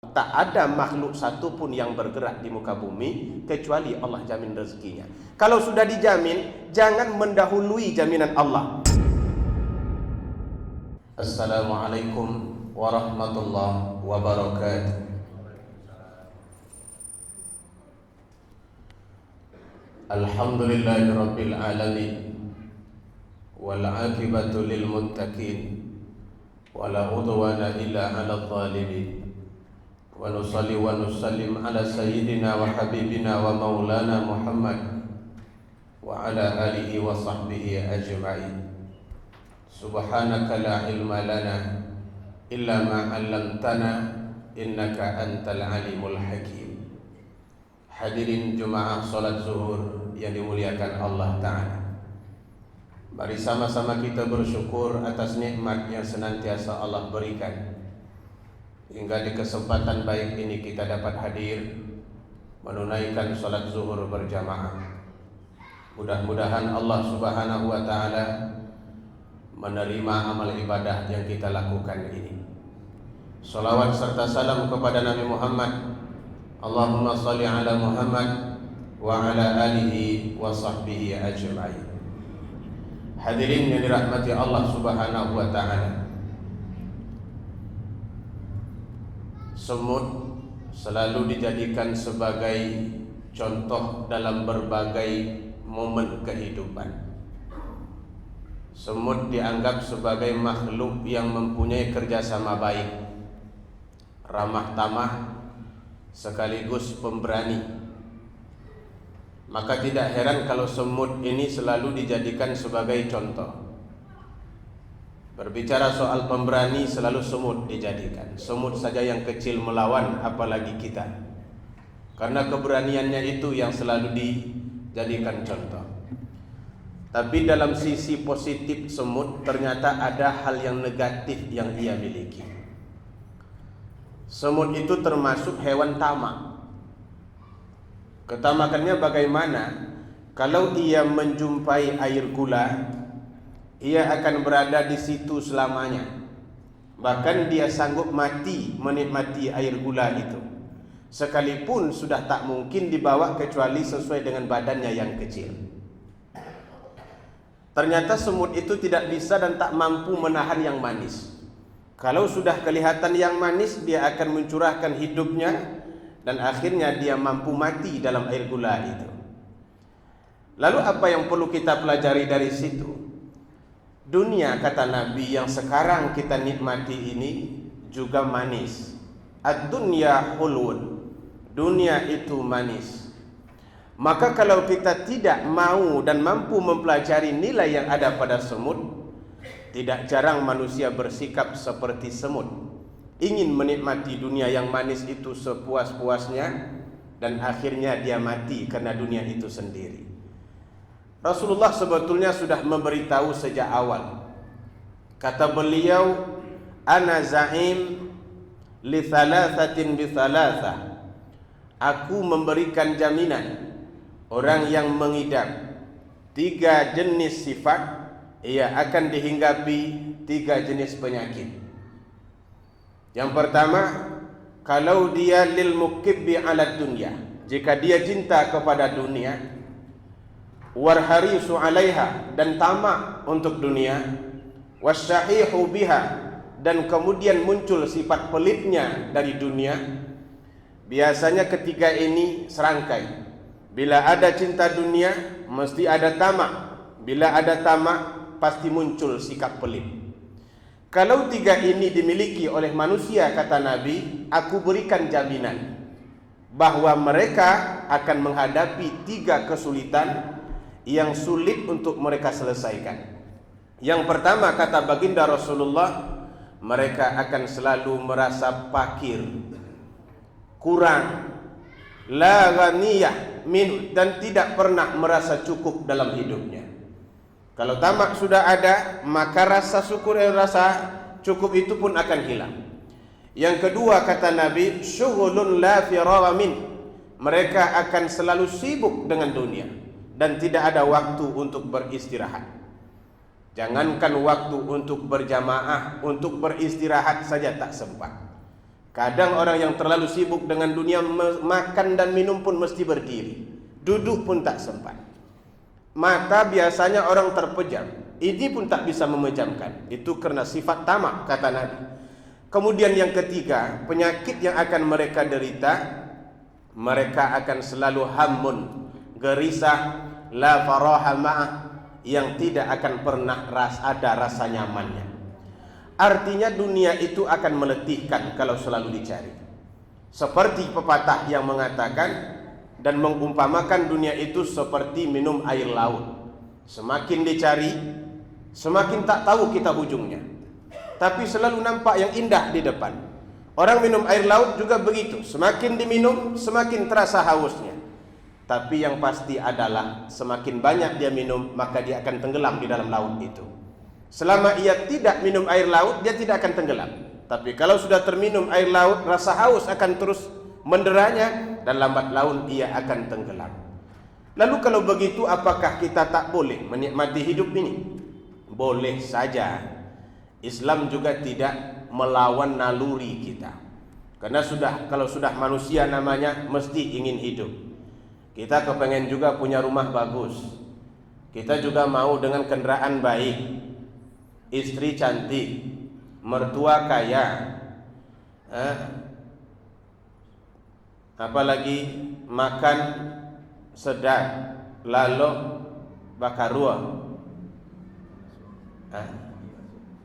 Tak ada makhluk satu pun yang bergerak di muka bumi kecuali Allah jamin rezekinya. Kalau sudah dijamin, jangan mendahului jaminan Allah. Assalamualaikum warahmatullahi wabarakatuh. Alhamdulillahi rabbil alamin, wal aqibatu lil muttaqin, wala udwana illa 'alal zalimin. Wa nusalli wa nusallim ala sayyidina wa habibina wa maulana Muhammad wa ala alihi wa sahbihi ajma'in. Subhanaka la ilma lana illa ma 'allamtana innaka antal alimul hakim. Hadirin jemaah salat zuhur yang dimuliakan Allah Ta'ala, mari sama-sama kita bersyukur atas nikmat yang senantiasa Allah berikan hingga di kesempatan baik ini kita dapat hadir menunaikan salat zuhur berjamaah. Mudah-mudahan Allah Subhanahu wa Ta'ala menerima amal ibadah yang kita lakukan ini. Salawat serta salam kepada Nabi Muhammad. Allahumma salli ala Muhammad wa ala alihi wa sahbihi ajma'in. Hadirin yang dirahmati Allah Subhanahu wa Ta'ala, semut selalu dijadikan sebagai contoh dalam berbagai momen kehidupan. Semut dianggap sebagai makhluk yang mempunyai kerjasama baik, ramah tamah, sekaligus pemberani. Maka tidak heran kalau semut ini selalu dijadikan sebagai contoh. Berbicara soal pemberani, selalu semut dijadikan. Semut saja yang kecil melawan, apalagi kita. Karena keberaniannya itu yang selalu dijadikan contoh. Tapi dalam sisi positif semut, ternyata ada hal yang negatif yang ia miliki. Semut itu termasuk hewan tamak. Ketamakannya bagaimana? Kalau ia menjumpai air gula, ia akan berada di situ selamanya. Bahkan dia sanggup mati menikmati air gula itu, sekalipun sudah tak mungkin dibawa kecuali sesuai dengan badannya yang kecil. Ternyata semut itu tidak bisa dan tak mampu menahan yang manis. Kalau sudah kelihatan yang manis, dia akan mencurahkan hidupnya dan akhirnya dia mampu mati dalam air gula itu. Lalu apa yang perlu kita pelajari dari situ? Dunia, kata Nabi, yang sekarang kita nikmati ini juga manis. Ad-dunya hulun, dunia itu manis. Maka kalau kita tidak mau dan mampu mempelajari nilai yang ada pada semut, tidak jarang manusia bersikap seperti semut, ingin menikmati dunia yang manis itu sepuas-puasnya, dan akhirnya dia mati karena dunia itu sendiri. Rasulullah sebetulnya sudah memberitahu sejak awal. Kata beliau, ana za'im li thalathatin bi thalathah. Aku memberikan jaminan orang yang mengidap 3 jenis sifat, ia akan dihinggapi 3 jenis penyakit. Yang pertama, kalau dia lil mukibbi ala dunya, jika dia cinta kepada dunia, warharisu 'alaiha, dan tamak untuk dunia, wasyahihu biha, dan kemudian muncul sifat pelitnya dari dunia. Biasanya ketiga ini serangkai. Bila ada cinta dunia, mesti ada tamak. Bila ada tamak, pasti muncul sikap pelit. Kalau 3 ini dimiliki oleh manusia, kata Nabi, aku berikan jaminan bahwa mereka akan menghadapi 3 kesulitan yang sulit untuk mereka selesaikan. Yang pertama, kata baginda Rasulullah, mereka akan selalu merasa fakir, kurang, la ghaniyah min, dan tidak pernah merasa cukup dalam hidupnya. Kalau tamak sudah ada, maka rasa syukur dan rasa cukup itu pun akan hilang. Yang kedua, kata Nabi, syughulun la firara min, mereka akan selalu sibuk dengan dunia dan tidak ada waktu untuk beristirahat. Jangankan waktu untuk berjamaah, untuk beristirahat saja tak sempat. Kadang orang yang terlalu sibuk dengan dunia, makan dan minum pun mesti berdiri, duduk pun tak sempat. Mata biasanya orang terpejam, ini pun tak bisa memejamkan. Itu karena sifat tamak, kata Nabi. Kemudian yang ketiga, penyakit yang akan mereka derita, mereka akan selalu hammun, gerisah, la faraha ma'ah, yang tidak akan pernah ada rasa nyamannya. Artinya dunia itu akan meletihkan kalau selalu dicari. Seperti pepatah yang mengatakan dan mengumpamakan dunia itu seperti minum air laut. Semakin dicari, semakin tak tahu kita ujungnya. Tapi selalu nampak yang indah di depan. Orang minum air laut juga begitu. Semakin diminum, semakin terasa hausnya. Tapi yang pasti adalah semakin banyak dia minum, maka dia akan tenggelam di dalam laut itu. Selama ia tidak minum air laut, dia tidak akan tenggelam. Tapi kalau sudah terminum air laut, rasa haus akan terus menderanya, dan lambat laun ia akan tenggelam. Lalu kalau begitu, apakah kita tak boleh menikmati hidup ini? Boleh saja. Islam juga tidak melawan naluri kita. Karena kalau sudah manusia namanya, mesti ingin hidup. Kita kepengen juga punya rumah bagus. Kita juga mau dengan kendaraan baik, istri cantik, mertua kaya, apalagi makan sedap, lalu bakarua,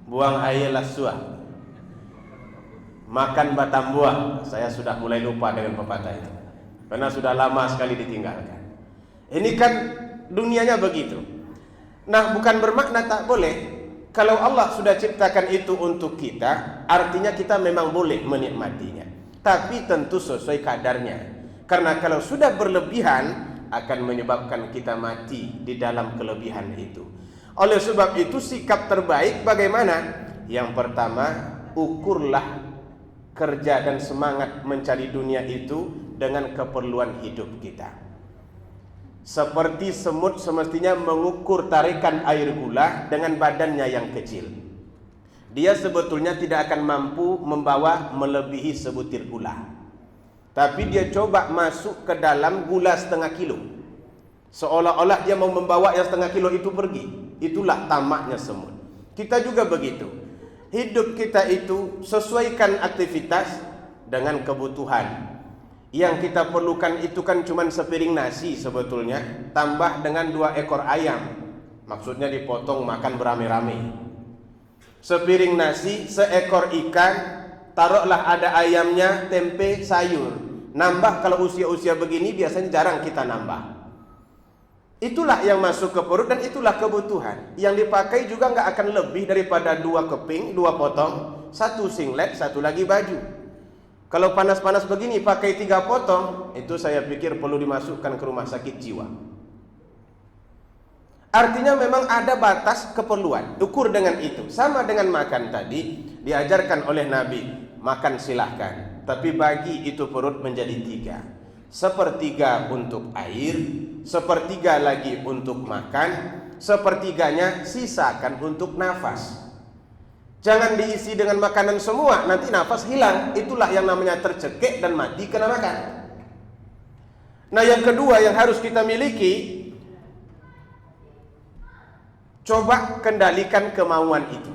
buang air lasua, makan batang buah. Saya sudah mulai lupa dengan pepatah itu, karena sudah lama sekali ditinggalkan. Ini kan dunianya begitu. Nah, bukan bermakna tak boleh. Kalau Allah sudah ciptakan itu untuk kita, artinya kita memang boleh menikmatinya. Tapi tentu sesuai kadarnya. Karena kalau sudah berlebihan, akan menyebabkan kita mati di dalam kelebihan itu. Oleh sebab itu, sikap terbaik bagaimana? Yang pertama, ukurlah kerja dan semangat mencari dunia itu dengan keperluan hidup kita. Seperti semut semestinya mengukur tarikan air gula dengan badannya yang kecil. Dia sebetulnya tidak akan mampu membawa melebihi sebutir gula. Tapi dia coba masuk ke dalam gula setengah kilo. Seolah-olah dia mau membawa yang setengah kilo itu pergi. Itulah tamaknya semut. Kita juga begitu. Hidup kita itu sesuaikan aktivitas dengan kebutuhan. Yang kita perlukan itu kan cuma sepiring nasi sebetulnya, tambah dengan 2 ekor ayam. Maksudnya dipotong makan beramai-ramai. Sepiring nasi, seekor ikan, taruhlah ada ayamnya, tempe, sayur. Nambah kalau usia-usia begini biasanya jarang kita nambah. Itulah yang masuk ke perut dan itulah kebutuhan. Yang dipakai juga nggak akan lebih daripada 2 keping, 2 potong, 1 singlet, 1 lagi baju. Kalau panas-panas begini pakai 3 potong, itu saya pikir perlu dimasukkan ke rumah sakit jiwa. Artinya memang ada batas keperluan. Ukur dengan itu. Sama dengan makan tadi, diajarkan oleh Nabi, makan silahkan, tapi bagi itu perut menjadi 3. Sepertiga untuk air, sepertiga lagi untuk makan, sepertiganya sisakan untuk nafas. Jangan diisi dengan makanan semua, nanti nafas hilang. Itulah yang namanya tercekik dan mati kena makan. Nah, yang kedua yang harus kita miliki, coba kendalikan kemauan itu.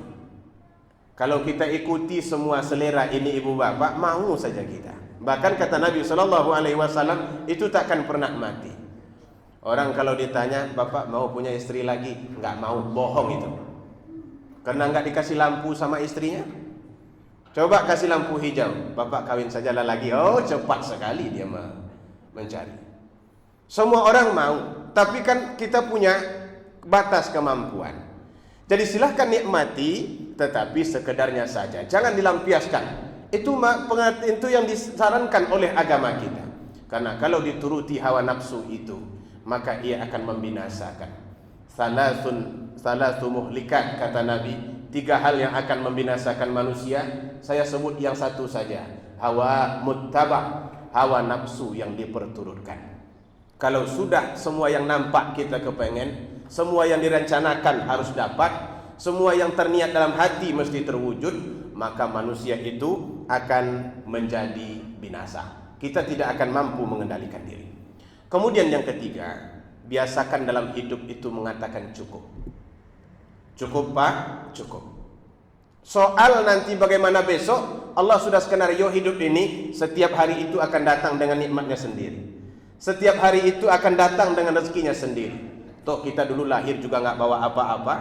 Kalau kita ikuti semua selera ini ibu bapak, mau saja kita. Bahkan kata Nabi SAW, itu takkan pernah mati. Orang kalau ditanya, bapak mau punya istri lagi? Enggak mau, bohong itu. Karena enggak dikasih lampu sama istrinya. Coba kasih lampu hijau, bapak kawin sajalah lagi. Oh, cepat sekali dia mencari. Semua orang mau, tapi kan kita punya batas kemampuan. Jadi silahkan nikmati, tetapi sekedarnya saja. Jangan dilampiaskan. Itu pengertian itu yang disarankan oleh agama kita. Karena kalau dituruti hawa nafsu itu, maka ia akan membinasakan. Salasu muhlikat, kata Nabi, 3 hal yang akan membinasakan manusia. Saya sebut yang satu saja, hawa muttaba, hawa nafsu yang diperturutkan. Kalau sudah semua yang nampak kita kepengen, semua yang direncanakan harus dapat, semua yang terniat dalam hati mesti terwujud, maka manusia itu akan menjadi binasa. Kita tidak akan mampu mengendalikan diri. Kemudian yang ketiga, biasakan dalam hidup itu mengatakan cukup. Cukup Pak, cukup. Soal nanti bagaimana besok, Allah sudah skenario hidup ini, setiap hari itu akan datang dengan nikmatnya sendiri. Setiap hari itu akan datang dengan rezekinya sendiri. Toh kita dulu lahir juga nggak bawa apa-apa,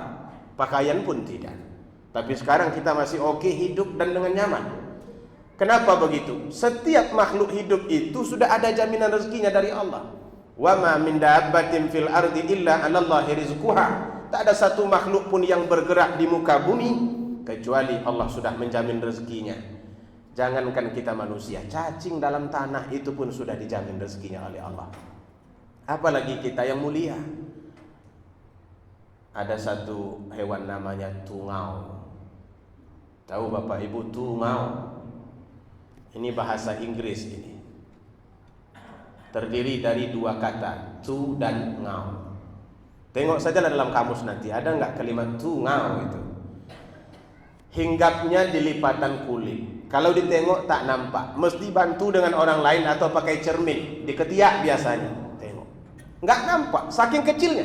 pakaian pun tidak. Tapi sekarang kita masih oke hidup dan dengan nyaman. Kenapa begitu? Setiap makhluk hidup itu sudah ada jaminan rezekinya dari Allah. Wa ma min dabbatin fil ardi illa 'alallahi rizquha. Tak ada satu makhluk pun yang bergerak di muka bumi kecuali Allah sudah menjamin rezekinya. Jangankan kita manusia, cacing dalam tanah itu pun sudah dijamin rezekinya oleh Allah. Apalagi kita yang mulia. Ada satu hewan namanya tungau. Tahu Bapak Ibu tungau? Ini bahasa Inggris ini. Terdiri dari dua kata, tu dan ngau. Tengok saja dalam kamus nanti, ada enggak kalimat tungau itu? Hinggapnya di lipatan kulit. Kalau ditengok tak nampak. Mesti bantu dengan orang lain atau pakai cermin. Di ketiak biasanya. Tengok. Enggak nampak, saking kecilnya.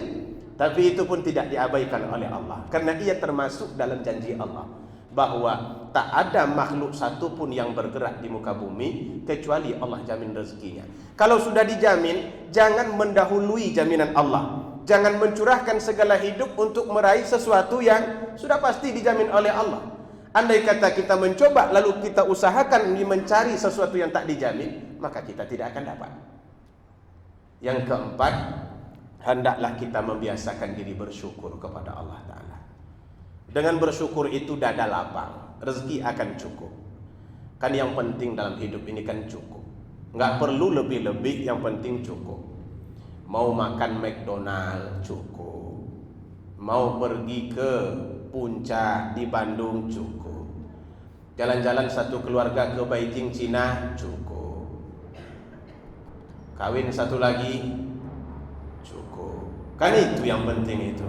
Tapi itu pun tidak diabaikan oleh Allah. Karena ia termasuk dalam janji Allah. Bahwa tak ada makhluk satu pun yang bergerak di muka bumi kecuali Allah jamin rezekinya. Kalau sudah dijamin, jangan mendahului jaminan Allah. Jangan mencurahkan segala hidup untuk meraih sesuatu yang sudah pasti dijamin oleh Allah. Andai kata kita mencoba lalu kita usahakan mencari sesuatu yang tak dijamin, maka kita tidak akan dapat. Yang keempat, hendaklah kita membiasakan diri bersyukur kepada Allah Ta'ala. Dengan bersyukur itu dada lapang, rezeki akan cukup. Kan yang penting dalam hidup ini kan cukup. Nggak perlu lebih-lebih, yang penting cukup. Mau makan McDonald cukup. Mau pergi ke puncak di Bandung cukup. Jalan-jalan satu keluarga ke Beijing Cina cukup. Kawin satu lagi cukup. Kan itu yang penting itu.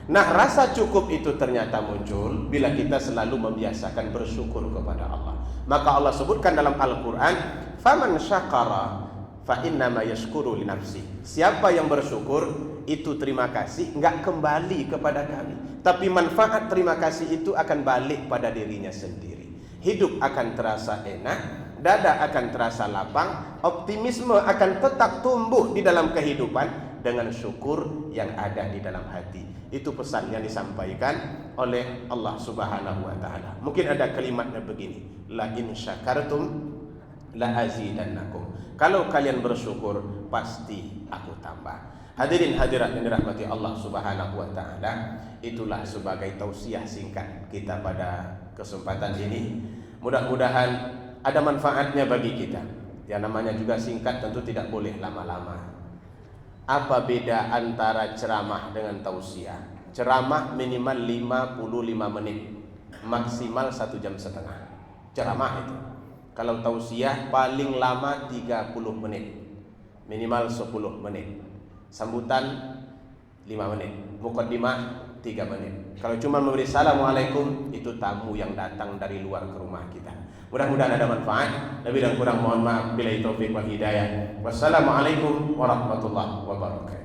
Nah, rasa cukup itu ternyata muncul bila kita selalu membiasakan bersyukur kepada Allah. Maka Allah sebutkan dalam Al-Quran, "Faman syakara fa innama yashkuru li nafsi." Siapa yang bersyukur itu terima kasih enggak kembali kepada kami, tapi manfaat terima kasih itu akan balik pada dirinya sendiri. Hidup akan terasa enak, dada akan terasa lapang, optimisme akan tetap tumbuh di dalam kehidupan dengan syukur yang ada di dalam hati. Itu pesan yang disampaikan oleh Allah Subhanahu wa taala. Mungkin ada kalimatnya begini, la in syakartum la azidannakum. Kalau kalian bersyukur pasti aku tambah. Hadirin hadirat yang dirahmati Allah Subhanahu wa taala, itulah sebagai tausiah singkat kita pada kesempatan ini. Mudah-mudahan ada manfaatnya bagi kita. Yang namanya juga singkat tentu tidak boleh lama-lama. Apa beda antara ceramah dengan tausiah? Ceramah minimal 55 menit, maksimal 1,5 jam. Ceramah itu. Kalau tausiah paling lama 30 menit, minimal 10 menit. Sambutan 5 menit, mukaddimah 3 menit. Kalau cuma memberi assalamualaikum, itu tamu yang datang dari luar ke rumah kita. Mudah-mudahan ada manfaat. Lebih dan kurang mohon maaf. Billahi taufiq wal hidayah. Wassalamualaikum warahmatullahi wabarakatuh.